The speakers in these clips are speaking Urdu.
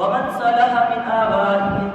wa man salaha min abaihim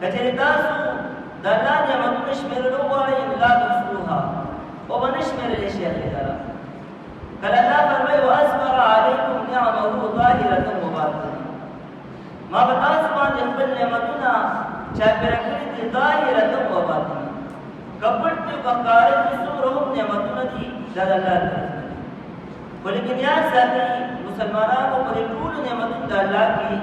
کچری تاسو د الله نعمتونه شمیرلو غواړئ لا تحصوها وبنشمر الشيخ لرا کله الله فرمایي واسبر علیکم نعمه ظاهره وباطنه ما بتاسو باندې خپل نعمتونه چا پرکړي دي ظاهره وباطنه کپټ په وقار کې څومره نعمتونه دي د الله تعالی ولیکن یاد ساتئ مسلمانانو په ټول نعمتونو د الله کې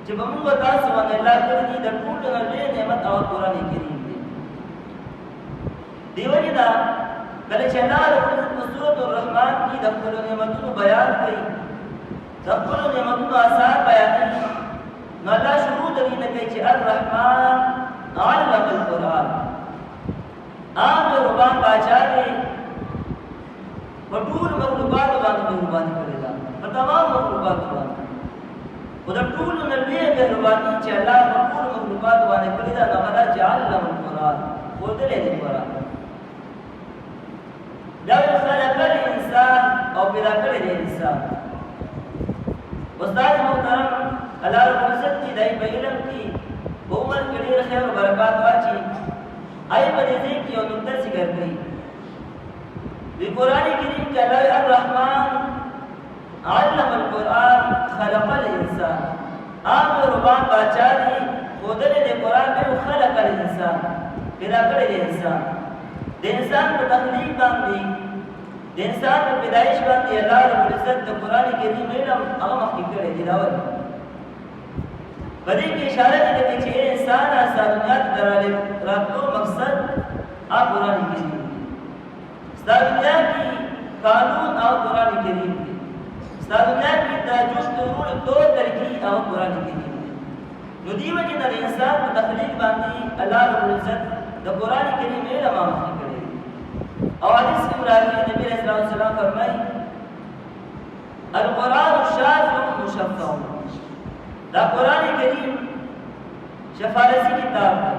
چې موږ تاسو باندې الله کړی دي د ټول لوی نعمت او قرآن کریم دی دیوژن کله چې الله په سورۃ الرحمن کې د خپل نعمتونو بیان کوي د خپل نعمتونو آثار بیان کوي نو الله شروع کوي نه کوي چې الرحمن علم القرآن عام ربان بادشاہ دی په ټول مخلوقات باندې مهرباني کړې ده په تمام مخلوقات باندې او د ټول نبی مهرباني چې الله په ټول مخلوقات باندې کړې ده هغه چې علم القرآن ودلې دې قرآن دا خلق الانسان او پیدا کړی دی انسان استاد محترم الله رب العزت دې دای په علم کې عمر کې ډېر خیر او برکات واچي آی په دې کې یو نقطه ذکر کړي د قرآن کریم کې الله الرحمن علم القرآن خلق الانسان امر ربان بادشاہ دی خودل دې قرآن په خلق الانسان پیدا کړی دی انسان د انسان په تخلیق باندې د انسان په پیدایش باندې الله رب العزت د قرآن کریم علم هغه مخکې کړی دی راوړي په دې کې اشاره ده چې انسان اساس دنیا ته راتلو مقصد قرآن کریم دی ستاسو دنیا کې قانون او قرآن کریم دی ستاسو دنیا کې د ژوند ټول دوه طریقې او قرآن کریم دی نو دی وجه د انسان په تخلیق باندې الله رب العزت د قرآن کریم علم مخکې کړی او حدیث کې راځي نبی رسول الله صلی الله علیه وسلم فرمایي القرآن شافع مشفع دا قرآن کریم شفارسی کتاب دی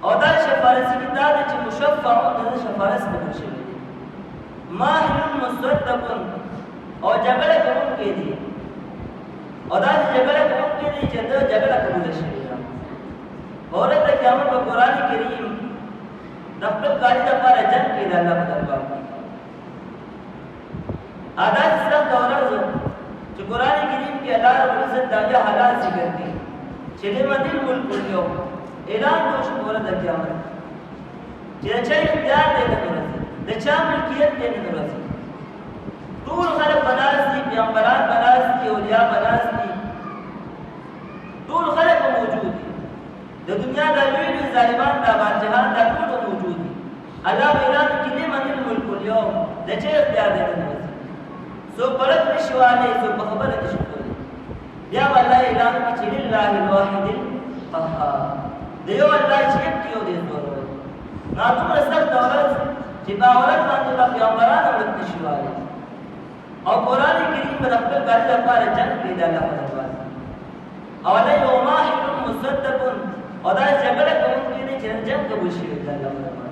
او دا شفارسی کتاب دی چې مشفع د شفارس کول شوی دی ماهر مصدق او جګړه کوونکی دی او دا جګړه کوونکی دی چې دا جګړه قبول شوی دی اورته د قیامت په قرآن کریم د خپل کاری لپاره جنگ کې د الله په دربار کې ادا سره دورځو چې قرآن کریم کې الله رب العزت دا حالات ذکر کړي چې لمدل ملک اليوم اعلان وشو ورته د قیامت چې چا اختیار دی نه ورځي د چا ملکیت دی نه ورځي ټول خلک بناس دي پیغمبران بناس دي اولیاء بناس دي ټول خلک موجود دي د دنیا د لوی ظالمان د بادشاہان د ټول موجود دي الله اعلان کړي لمدل ملک اليوم د چا اختیار دی نه ورځي سو پرد نشواله سو په خبره نشوله بیا الله اعلان کی چې لله الواحد القهار دیو الله چې کیو دې زور نا تمره سخت دولت چې باورت باندې په پیغمبرانو ورته نشواله او قران کریم په خپل کار لپاره جنگ کې د الله په دربار او الله یو ماهر مصدق او دا جګړه کوونکی نه چې جنگ قبول شي د الله په دربار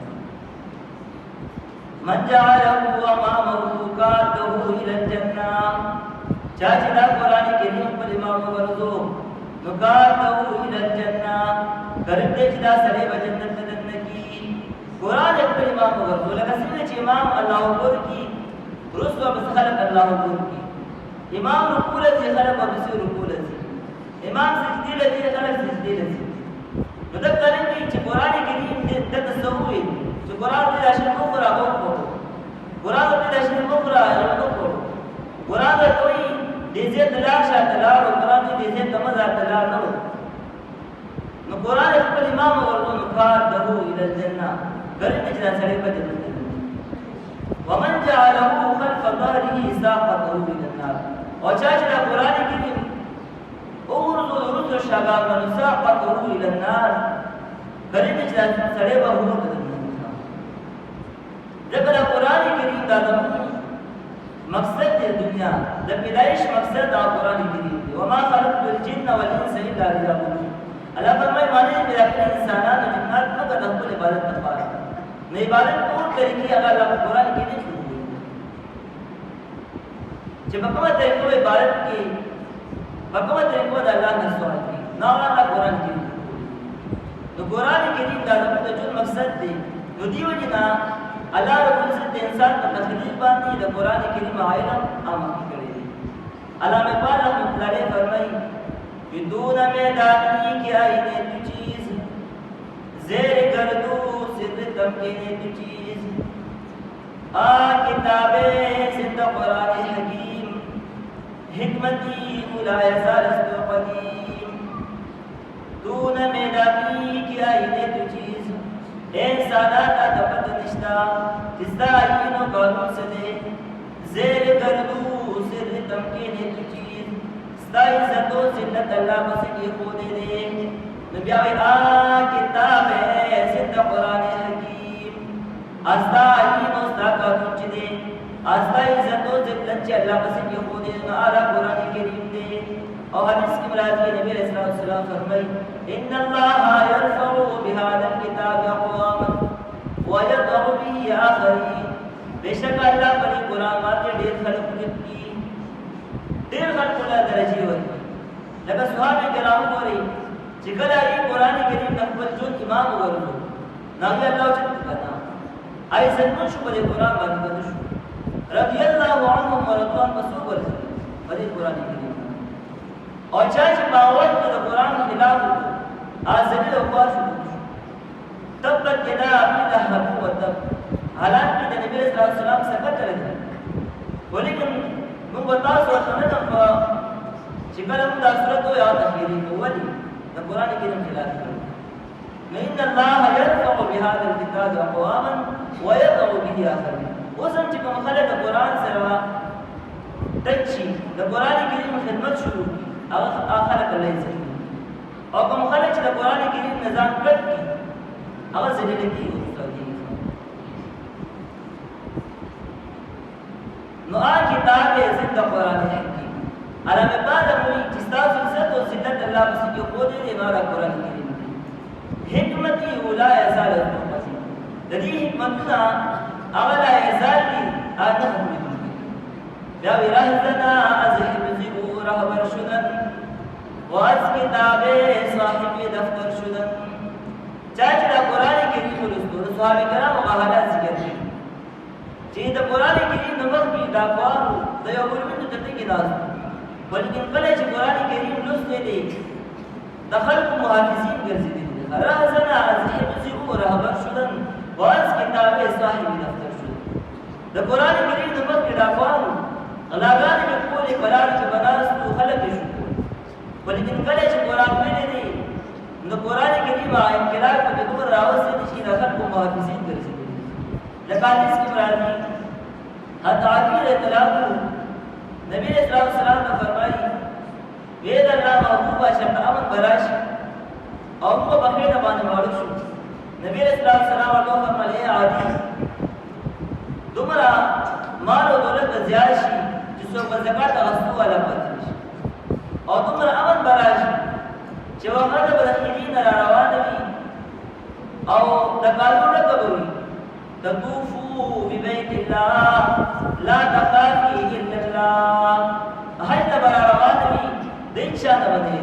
من جعله امامه قاده الى الجنه چاچ دا قران کریم په امام ورزو نو قاده الى الجنه کرتے چې دا سره به جنت ته دنکی قران په امام ورزو لکه څنګه چې امام الله اکبر کی رسو بس خلق الله اکبر کی امام رکوع لذي خلق بس رکوع لذي امام سجدي لذي خلق سجدي لذي نو دا څنګه چې قران کریم دې د تسوي چې قرآن دې راشي وګورا وګورو قرآن دې راشي وګورا وګورو قرآن ته کوئی دې دې دلار شاته لار قرآن دې دې تمزا دلار نو نو قرآن خپل امام ورته نکار دهو الى الجنه ګرځي چې سره په جنت ومن جعله خلف ظهره ساقته الى النار او چې دا قرآن کریم اورزو ورزو شاګان ساقته الى النار ګرځي چې سره به ورته ذکر قرآن کریم دا مقصد دی دنیا د پیدائش مقصد دا قرآن کریم دی وما خلقت الجن والانس الا ليعبدون الله فرمایي باندې پیدا کړی انسانانو جنات مګر د خپل عبادت لپاره نه عبادت ټول طریقې هغه الله قرآن کې دي چې په کومه طریقو عبادت کې په کومه طریقو د الله نه سوال کوي نو الله قرآن کې نو قرآن کریم دا زموږ د ژوند مقصد دی. نو دې وجې نه الله رب العزت د انسان په تخلیق باندې د قرآن کریم علم آماده کړی دی. علامہ اقبال رحمۃ اللہ علیہ فرمائی بدون میدانی کی آئینے تو چیز زیر گردو سر تمکینے تو چیز کتاب زندہ قرآن حکیم حکمتی مولا یزارست قدیم دون میدانی کی آئینے تو چیز اے ساداتا تپت نشتا جستا آئینو قانون سے دے زیر گردو سر تمکینے تو چیز ستا عزت و ذلت اللہ بس کی خودے دے نبیاوی کتاب ہے زندہ قرآن حکیم آستا آئین و ستا قانون چی دے آستا عزت و ذلت چی اللہ بس کی خودے دے آرہ قرآن کریم دے. اور حدیث کی مرادی نبی علیہ السلام فرمائی ان اللہ یرفع بهذا الكتاب اقواما ويضع به آخرین بے شک اللہ پر قرآن ماتے ډیر خلق کی ډیر خلق له درجه ورکړي لکه صحابه کرام ګوري چې کله یې قرآن کریم د خپل ژوند امام وګرځو نبی الله چې کنا آی څنګه شو په قرآن باندې شو رضی الله عنهم ورضوان مسو ورځي په قرآن کریم اور چا چې باور د قرآن خلاف ازلی او خاص تبت کدا ابي لهب وتب حالانکه د نبی صلی الله علیه وسلم څخه کړل ولیکن موږ تاسو ته نه په چې کله موږ د سورته یا تخیری کولی د قرآن کریم خلاف کړو ان الله يرفع بهذا الكتاب اقواما ويضع به اخرين اوسم چې کوم خلک د قرآن سره دچي د قرآن کریم خدمت شروع آخر کله یې او کوم خلک چې د قرآن کریم نظام کړ کی هغه ذلیل کیږي. نو کتاب زندہ قرآن حکیم علامہ بعد موی چې تاسو عزت او ذلت الله بس کې خو دې مارا قرآن کریم حکمت اولا ازال المقصد د دې حکمتنا اولا ازال دي ادم بیا ورهدنا از حفظ رهبر شدن واز کتاب صاحب دفتر شدن چاچ دا قرآن کریم ولستو صحابه کرام او حالات ذکر کړي چې دا قرآن کریم نمبر کې دا قوانو د یو بل منځ ته کې ناز بلکې کله چې قرآن کریم لوستې دي د خلق محافظین ګرځېدي رهزنا از حفظ رهبر شدن واز کتاب صاحب دفتر شدن د قرآن کریم نمبر کې دا قوانو غلاګان کې کولې قرار کې بناستو خلک شو ولیکن کله چې قرآن ویلې دي نو قرآن کریم انقلاب په دغه راوستي دي چې د خلکو محافظین ګرځېدي لکه حدیث کې راځي حتی اطلاق نبی صلی الله علیه وسلم نے فرمائی وید الله محبوبہ شب امن براش او کو بخیر باندې ماړو شو نبی صلی الله علیه وسلم ورته فرمایي عادي دومره مال او دولت زیات شي چې څو په زکات غوښتو ولا پاتې شي او دومره امن براش چې هغه د بخیلین را روان وي او د قانون کبوي تطوفوا ببيت الله لا تخافي الا الله هاي تبر روان وي د انشاء باندې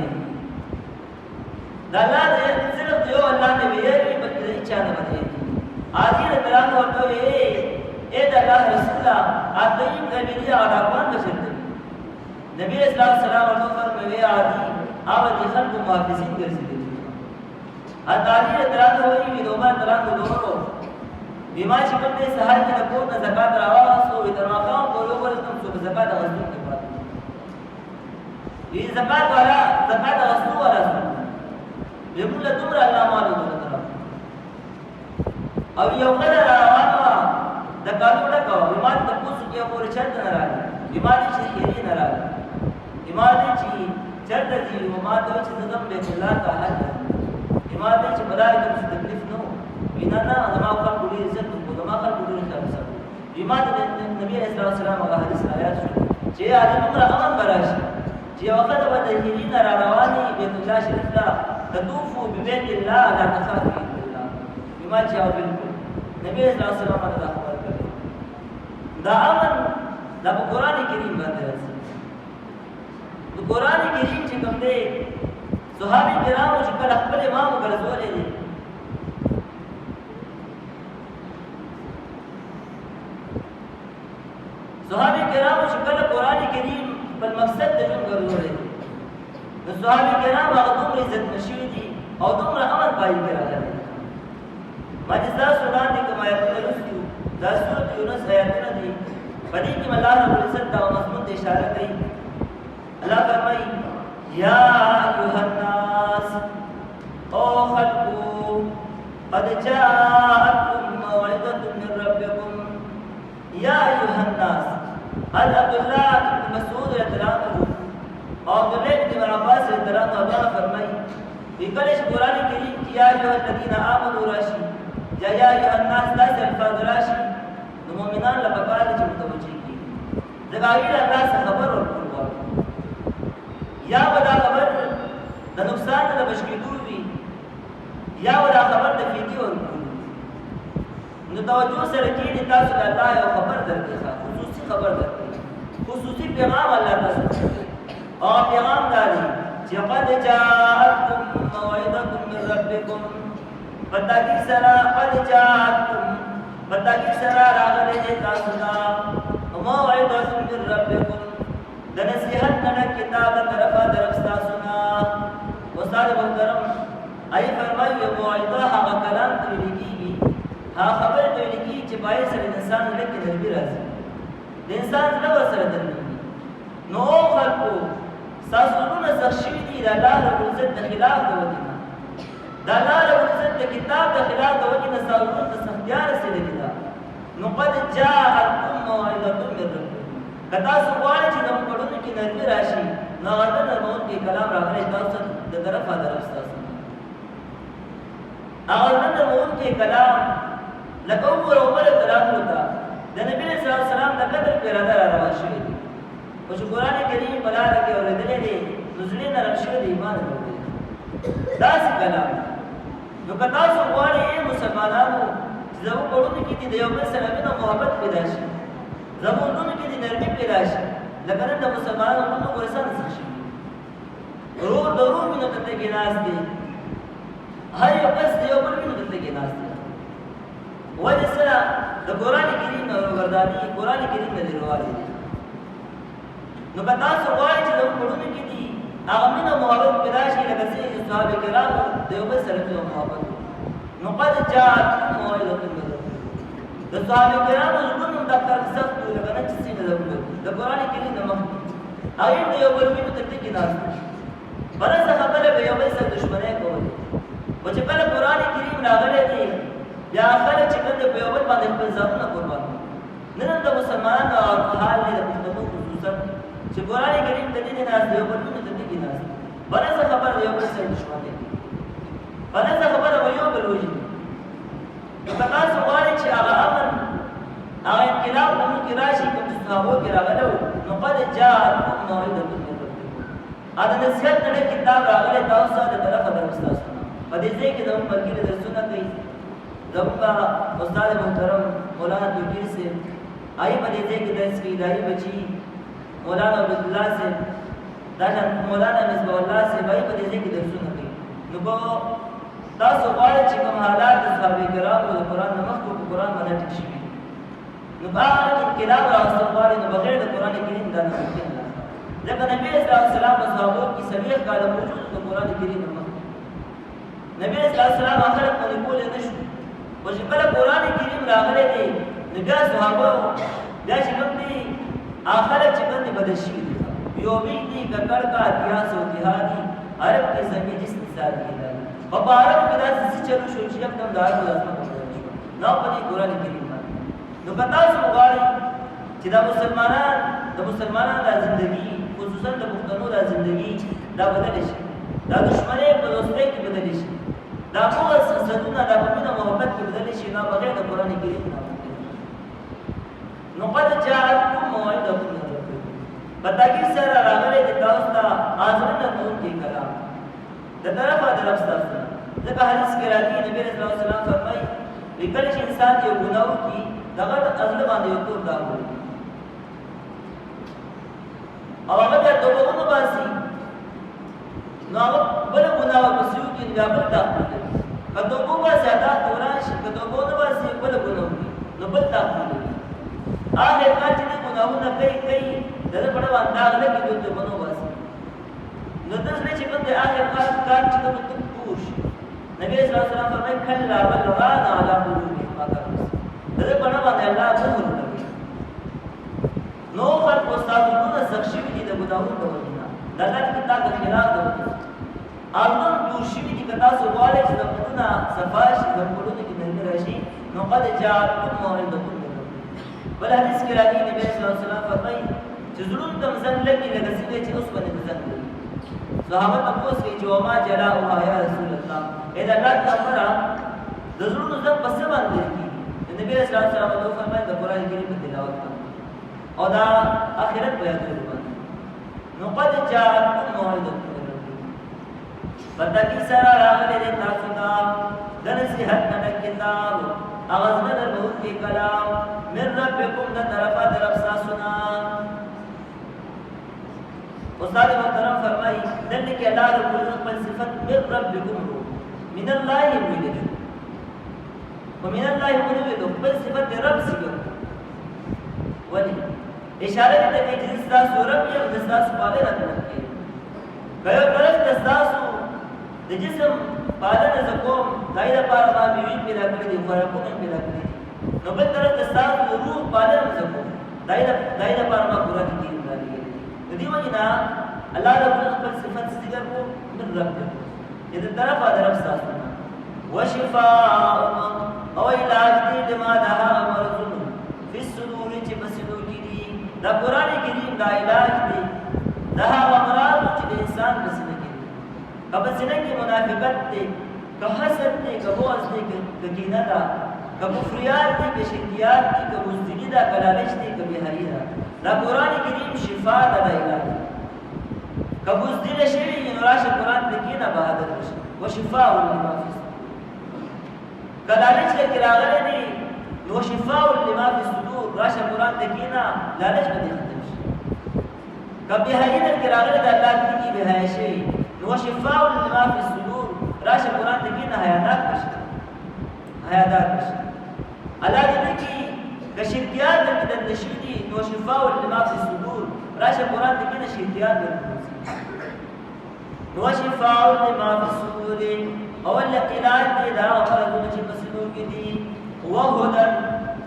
دا الله دې صرف دیو الله دې ویری بلکې د انشاء باندې اخر کلام ورته اے د الله رسول الله اته کبیره او افغان بشرت نبی اسلام سلام ورته فرمایي عادي او د خلق محافظین ګرځي اتاری درانه وی دوما درانه دومره بیما چې کوم دې سهار کې د کو د زکات راوستو وي تر ماقام کولو ورته څو زکات غوښتل کې پات دې زکات غوښتو ولا یمول دومره الله مالو درته او یو قدر روانه د قانون کا ایمان د پوسو کې اور چرته نه راځي ایمان چې هېری نه راځي ایمان چې چرته دي او ما ته چې زدم به الله تعالی ایمان چې بدای د تکلیف نو وینا نه ما خپل ډېر عزت کو ما خپل ډېر خلاص ایمان د نبی اسلام والسلام هغه حدیث آیات شو چې اته عمر امن براشي چې وخت به د هېری نه رواني بیت الله شریف ته تطوفوا ببيت الله لا تخافوا الا الله ایمان چې او بالکل نبی اسلام والسلام هغه خبر کړی دا امن دا قرآن کریم باندې راځي د قرآن کریم چې کوم دی صحابه کرامو چې کله خپل امام ګرځولې دي بل مقصد د ژوند ګرځولې نو صحابه کرام هغه دومره عزت نشوي دي او دومره امر پای کې راغلي ماجزا سودان دي کوم آیاتونه لوستو دا سورۃ یونس آیاتونه دي پدې کې الله رب العزت دا مضمون ته اشاره کوي الله فرمایي یا ایها الناس او خلقو قد جاءتكم موعظة من ربكم یا ایها الناس عبد الله بن مسعود رضی الله عنه اور عبد الله بن عباس رضی الله عنه فرمایي وکړش قرآن کریم کې یا ایها الذین آمنوا راشي یا ایها الناس دا الفاظ راشي نو مؤمنان له پکار چې متوجي کی دغاوی الله څخه خبر ورکړو یا ودا خبر د نقصان د بشکیدو وی یا ودا خبر د فیدی ورکړو نو توجه سره کې تاسو د الله یو خبر درکې خصوصي خبر درکې خصوصي پیغام الله تعالی او پیغام داري چې قد جاءتكم موعظة من ربكم پتاکی سرا قد جاءتكم پتاکی سرا راغله تاسو ته موعظة من ربكم د نصیحت نه کتاب طرفه درښتا سنا استاد محترم ای فرمایي موعظه هغه کلام ته لګيږي هغه خبر ته لګيږي چې پای سره انسان لکه نرمي راځي د انسان نو سره درنه نو خلقو ساسونو زخشوی دي د الله رب العزت د خلاف د وجه د الله رب العزت د کتاب د خلاف د وجه نه ساسونو ته سختیار رسیدلی دا نو قد جاءتكم موعظة من ربكم کدا سو غواړي چې د پړونو کې نرمي راشي نو هغه د موت کې کلام راغلی تاسو د طرفه درښتا هغه د موت کې کلام لکه عمر کلام وتا د نبی صلی الله علیه وسلم د قدر پر ادا روان شوی او چې قران کریم په لار کې اورېدلې دي نزلې نه رښتیا دی ایمان وروړي دا څه کلام نو کدا سو غواړي مسلمانانو زه وګورم کې د یو بل سره مینه محبت پیدا شي زمونږ کې د نرمي پیدا شي لکه د مسلمانانو په ورسره شي ورور ضرور مینه ته کې ناز دي هر یو کس د یو بل مینه ته کې ناز دي وجه سره د قران کریم نو ورګرداني قران کریم نه لري نو کدا سو وایي چې د پړونو کې دي هغه مینه محبت پیدا شي لکه چې صحابه کرام د یو بل سره مینه محبت نو قد جاءتكم موعظة من ربكم د صحابه کرام زمونږ د کار سخت لکه نه چې څنګه د قران کریم د مخ هغه د یو بل مینه ته کې ناز برسه خبره به یو بل سره دښمنۍ کوي او چې کله قران کریم راغلی دی بیا خلک چې کنده په یو بل باندې خپل ځانونه قربان نن د مسلمانانو حال دی د پښتنو خصوصا چې قران کریم ته دې نه دی او بل ته دې نه برسه خبره یو بل سره دښمنۍ برسه خبره یو بل وږي تاسو غواړئ چې هغه امر هغه انقلاب نو کې راشي کوم چې صحابو کې راغلو نو قد جاءتكم موعظة من ربكم دا نصیحت نه کتاب راغلی تاسو ته طرفه درسته په دې ځای کې زموږ ملګری درسونه کوي زموږ استاد محترم مولانا دوکیر سے آئی په دې ځای کې درس کوي دایي بچي مولانا عبد الله سے دا مولانا مصباح الله سے آئی په دې ځای کې درسونه کوي نو تاسو غواړئ چې کوم حالات د صحابه کرامو د قران نه مخکې په قران باندې ټیک شي نو باندې انقلاب راوستل غواړي نو بغیر د قران کریم دا نه ممکن نه ځکه نبی صلی الله علیه وسلم په صحابه کې سلیخ کاله موجود د قران کریم نه مخکې نبی صلی الله علیه وسلم اخر په کول نه شو او چې کله قران کریم راغلی دی نو بیا صحابه بیا چې کوم دي اخر چې کوم دي بدل شي یو بي دي ککړ کا اتیاس او جهادي عرب کې زمي جس مثال دی په عرب کې داسې څه چلو شو چې یکدم دار لازم نو په دې قران کریم نو پتا څو غواړي چې دا مسلمانانو د ژوندۍ خصوصا د پښتنو د ژوندۍ دا بدل شي دا دښمنۍ په دوستۍ کې بدل شي دا ټول سنتونه د مینه محبت کې بدل شي نو بغیر د قران کریم نه نو قد جاءتكم موعظة من ربكم پتا کې سره راغلي د تاسو ته اذن نور کې کلام د طرفه درسته ځکه حدیث کې راځي نبی رسول الله صلی الله علیه وسلم فرمایي کله چې انسان یو ګناه کوي دغه اصل باندې یو تور دا وي او هغه د توبه باسي نو هغه بل ګناه وسیو کې بیا بل تا کله توبه باسي دا توران شي کله توبه باسي بل ګناه نو بل تا هغه کله چې ګناهونه کوي دا په ډول انداز نه کې دوی بنو باسي نو دغه چې کوم د اخر کار چې کوم ته پوښ نبی صلی الله علیه وسلم فرمایي کلا بل ران علی قلوبهم ما كانوا دا په ډول باندې الله ظهور کوي نو خلق استادونه زخشي دي د ګناہوں د وجنه د الله کتاب د خلاف د وجنه اړوند دوشي دي کتا سو والے چې د پدونه صفاش د پدونه کې نه راشي نو قد جاءتكم موعظه بل حدیث کې راځي نبی صلی الله علیه وسلم فرمایي چې زړون د مزن لګي لکه څنګه چې اوس باندې مزن صحابه تاسو کې چې ما جلا او یا رسول الله اذا الله تعالی د زړونو زم پس باندې کی نبی صلی الله علیه وسلم فرمایي د قران کریم په تلاوت او دا اخرت په یاد لري نو قد جاءتكم موعظه پتاکی سره راغلی د تاسو ته د نصیحت نه کتاب اغاز نه له کې کلام من ربکم د طرفه طرف ساسنا استاد محترم فرمایي دنه کې الله رب العزت صفت من ربکم من الله ویل ومن الله ویل په صفت رب څخه ولی اشاره دې ته چې تاسو رب یې د تاسو په اړه راځي کله طرف تاسو د جسم پالنه زکوم دای لپاره ما بیوی پیدا کړی دی خوراکونه پیدا کړی نو بل طرف تاسو روح پالنه زکوم دای لپاره ما قرآن کې راځي د دې وجنا الله رب خپل صفات ذکر کو من رب دې طرف درف تاسو وشفاء او علاج دې لما ده مرضون فی الصدور چې بسلو کې دي دا قرآن کریم دا علاج دی دا امراض چې انسان بسلو کب سینه کې منافقت دی که حسد دی که بغض دی که کینه ده که کفریات دی که شرکیات دی که بزدلی ده که لالچ دی که بهاری ده دا قرآن کریم شفا ده دا علاج که بزدل شوی نو راشه قرآن دی کینه بهادر بشي و شفاء لما فی الصدور که لالچ کې راغلی دی نو شفاء لما فی الصدور راشه قرآن دی کینه لالچ به دی ختم شي که بهاری ده کې راغلی ده الله دی بهایی شي نو شفاء لما فی الصدور راشه قرآن ته کینه حیادات بشي الله دې کې که شرکیات دې د نشودي نو شفاء لما فی الصدور راشه قرآن ته کینه شرکیات دې نو شفاء لما فی الصدور او العلاج دې دا امرونه چې په صدور کې دي وهدى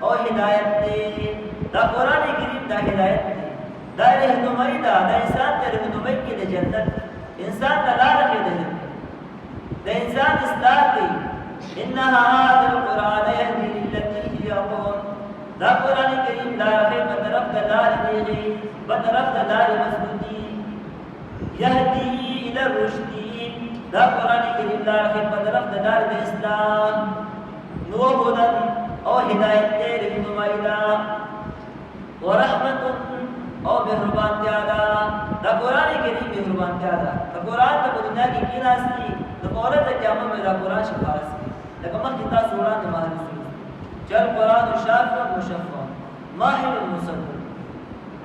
او هدایت دې دا قرآن کریم دا هدایت دې دا رهنمایي دا انسان ته رهنمایي کې د جنت انسان تلار کې دی د انسان اصلاح دی ان هذا القران يهدي للتي هي اقوم دا قران کریم لار په طرف د لار دی په طرف د لار مضبوطی يهدي الى الرشد دا قران کریم لار په طرف د لار د اسلام نو هدن او هدایت دې رهنمایي دا ورحمت او مهربان دیادا دا قرآن کریم مهربان دیادا دا قرآن ته په دنیا کې کیناستی د قرآن ته قیامت مې دا قرآن شفاعت کوي لکه مخکې تاسو وړاندې مهال چل قرآن شافع مشفع ماهر المصدق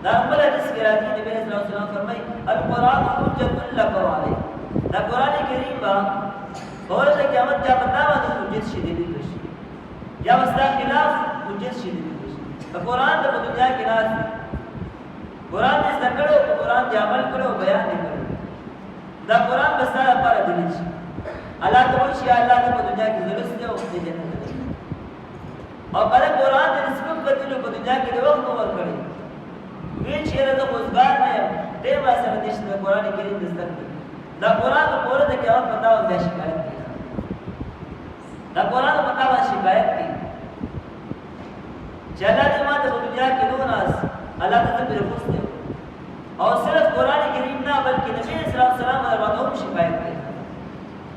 دا بل حدیث کې راځي نبی صلی الله علیه وسلم فرمایي القرآن حجة لك وعليك دا قرآن کریم با ورته قیامت ته پتا باندې حجت شدید شي یا مستا خلاف حجت شدید شي دا قرآن ته په دنیا کې راځي قرآن دې ذکر او قرآن دې عمل کړو بیان دې کړو دا قرآن بس سره پر دلیل شي الله ته وشي الله ته په دنیا کې ضرورت دی او دې جنت دی او کله قرآن دې نسبت کړي په دنیا کې د وخت ور کړی وی چې راته خوځګار نه دې ما سره دې د قرآن کریم دې ذکر دا قرآن په پوره د قیامت پتا او د شکایت دی دا قرآن پتا او شکایت دی چې الله دې ما ته په دنیا کې دوه ناس الله تعالی پر خوښ او صرف قرآن کریم نه بلکې نبی صلی الله علیه وسلم باندې هم شکایت کوي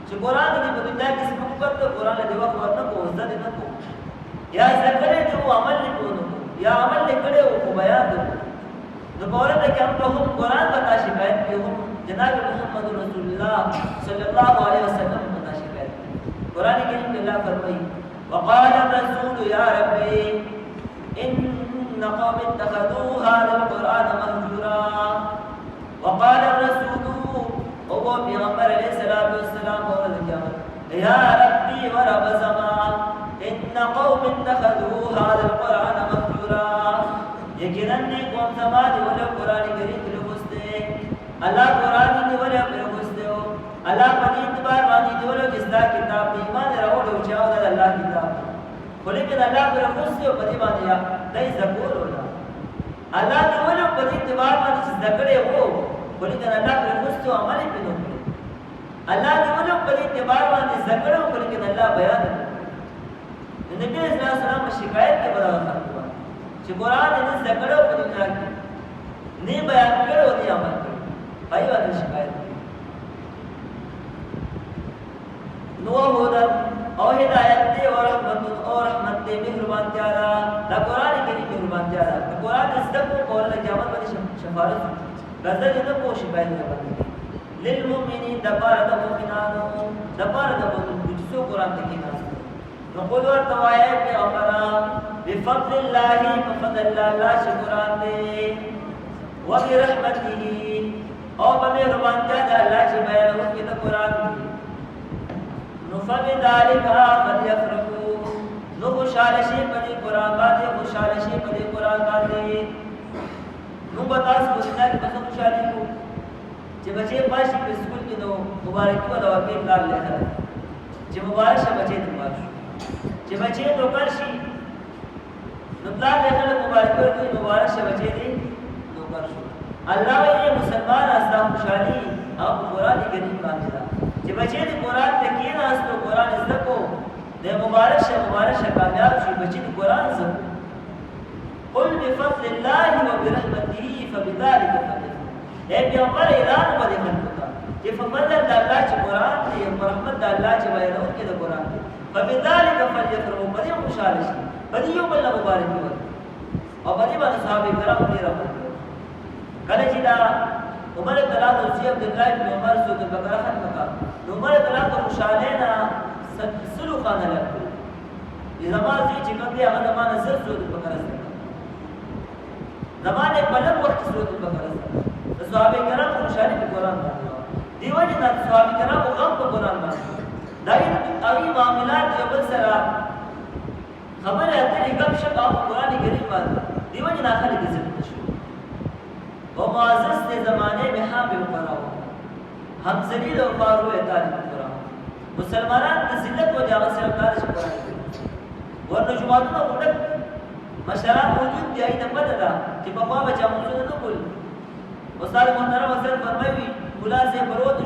چې قرآن دې په دنیا کې څه وکړ قرآن دې وخت ورته کو عزت نه کو یا ذکر دې او عمل نه کو یا عمل لیکلو او بیان دې نو قرآن دې کوم ته هم قرآن پتا شکایت کوي هم جناب محمد رسول الله صلی الله علیه وسلم پتا شکایت قرآن کریم کې الله فرمایي وقال الرسول يا ربي ان قوم اتخذوا هذا القرآن مهجورا وقال الرسول وهو پیغمبر علیہ الصلوۃ والسلام اور قیامت یا ربی و رب السماء ان قوم اتخذوا هذا القرآن مهجورا یقینا نے قوم زمانے ولا قرآن کریم لغستے اللہ قرآن دی ولا لغستے ہو اللہ پدی اعتبار باندې دی ولا جستا کتاب دی ایمان راوړو چې او د الله کتاب ولیکن الله پر لغستے او پدی باندې دای زکول ولا الله دی ولا پدی اعتبار باندې ذکرې وو ولیکن الله پر لغستے او عمل پینو الله دی ولا پدی اعتبار باندې ذکرو ولیکن الله بیان نبی صلی الله علیه وسلم شکایت کې بدل چې قرآن دې ذکر او پدې راکې نه بیان کړو دی عمل کوي پای باندې شکایت نو هدن او هدایت دې او رحمت دې مهربان تعالی دا قرآن کې دې مهربان تعالی دا قرآن دې ذکر او له قیامت باندې شفاعت غزه دې نه کو شکایت نه باندې للمؤمنین دبار د مؤمنانو دبار د مؤمنانو چې قرآن دې کې ناس نقول ورتوایا پیغمبران بفضل الله بفضل الله شکران دے وبرحمته او بمهربان تعالی الله چې بیان وکړي د قران نو فبذلک فليفرحوا نو خوشاله شي په قران باندې خوشاله شي په قران باندې نو بتاس کو چې نه په خوشالي کو چې بچي پاشي په سکول کې نو مبارکي ولا ورکې کار لیکل چې مبارک شه بچي ته پاشي چې بچي دوکر شي نو پلان لیکل مبارک ورکې مبارک شه بچي دې دوکر شو الله یې مسلمان استا خوشالي او قران کریم باندې چې بچي دې قران ته کې نه استو قران زده کو د مبارک شه کامیاب شي بچي دې قران زده قل بفضل الله وبرحمته فبذلك فليفرحوا اے پیغمبر اعلان باندې کړه چې فضل الله چې قران دی او رحمت الله چې بیانو کې د قران دی فبذلك فليفرحوا باندې خوشاله شي باندې یو بل مبارک وي او باندې باندې صحابه کرام دې راوړل کله چې دا عمر طلاق او سی عبد الله بن عمر سورۃ البقرہ ختم کړه نو عمر طلاق خوشاله نه سلو خانه لګي زمانه چې کوم دی هغه زمانه سورۃ البقرہ زمانه په لږ وخت سورۃ البقرہ صحابه کرام خوشاله په قران باندې دیو جن صحابه کرام غم په قران باندې دای اوی معاملات یو بل سره خبره اترې غم شپه په قران کریم باندې دیو جن اخر کې څه شو او معزز دې زمانه به حامل قراو هم ذلیل او فارو اطاعت قران مسلمانان د ذلت او جامه سره کار شي قران ورته جماعتونو وډک مشران موجود دی ایته پته ده چې په خوا بچا موږ نه کول استاد محترم حضرت فرمایي مولا سے بروت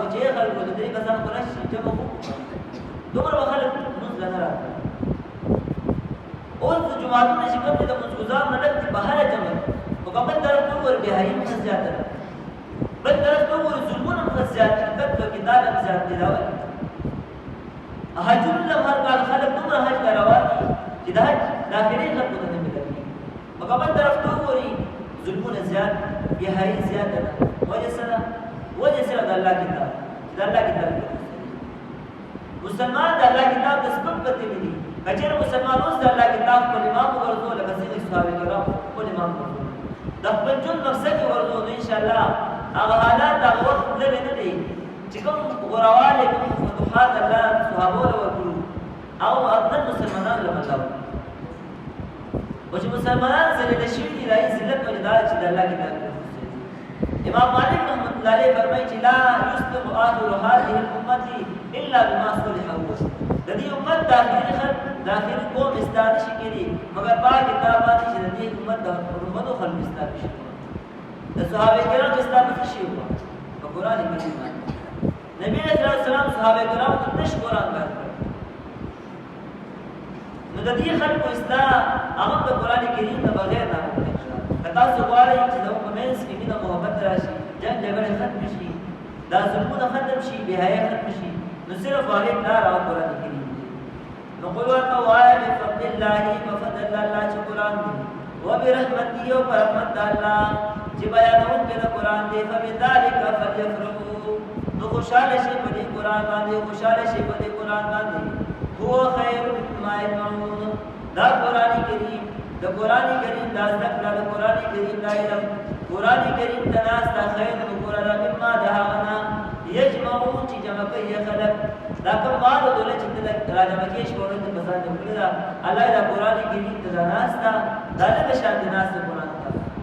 بچي خلق د دې کسان قرش چې مو دومره خلق موږ نه راځي اوس جماعتونو چې کوم د مزګزار نه ډک بهر جمع او کومه طرف ته ور بهایي مزياده بل طرف ته ور ظلمونه مزياده کته کتاب مزياده دی راوي حجر لمر قال خلق دومره حج روان چې دا داخلي خلق ته نه ملي او کومه طرف ته وري ظلمونه زیات بهایي زیاده وجه سره د الله کتاب د الله کتاب مسلمان د الله کتاب د سبب پته دي کچېر مسلمان اوس د الله کتاب په امام ورزو لکه څنګه صحابه کرام په امام ورزو د خپل جون مقصد ورزو ان شاء الله هغه حالات هغه وخت نه دي چې کوم غراواله کوم فتوحات الله صحابه ورکړو او افضل مسلمانان له مطلب او چې مسلمانان سره د شي دی راځي ذلت او جدال چې د الله کتاب امام مالک رحمۃ اللہ علیہ فرمایي چې لا یصلح آخر هذه الامه الا بما صلح اول د دې امت داخلي قوم استاد شي کېږي مگر په کتابات چې د دې امت د امت خلق استاد شي د صحابه کرام استاد شي هوا په قران کې نبی رسول الله سلام صحابه کرام ته نش قران ورکړ نو د دې خلق استاد هغه د قران کریم نه بغیر نه تاسو غواړئ چې د کومنس کې مینه محبت راشي جنگ جګړه ختم شي دا ظلمونه ختم شي بهایه ختم شي نو صرف هغه لار او قران کریم نو قول ورته وایي بفضل الله وفضل الله چې قران دی او برحمته او رحمت الله چې بیانون کې د قران دی فبذلک فليفرحوا نو خوشاله شي په دې قران باندې خوشاله شي په دې قران باندې هو خیر مما یعملون دا قران کریم د قران کریم د ذکر د قران کریم د علم قران کریم تناس تا خیر د قران مما دهانا یجمعو چې جمع کوي خلک دا کوم مال او دولت چې را جمع کیږي شورو ته بسان نه کړی دا الله دا قران کریم ته ناس دا دغه شان ناس ته قران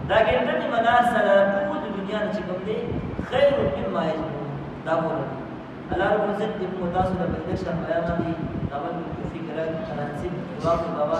دا ګټه دې مناس سره ټول دنیا نه چې کوم دی خیر مما یجمعون دا قران الله رب عزت دې متاسو د بل شان بیان دي اول فکر راځي جواب بابا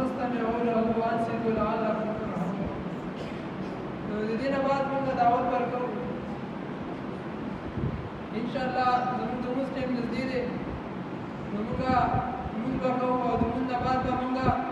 فاستمعوا له وانصتوا لعلكم ترحمون نو د دې نه بعد موږ دعوت ورکړو ان شاء الله زموږ د مسلم نږدې دی نو موږ به کوو او د موږ نه بعد به موږ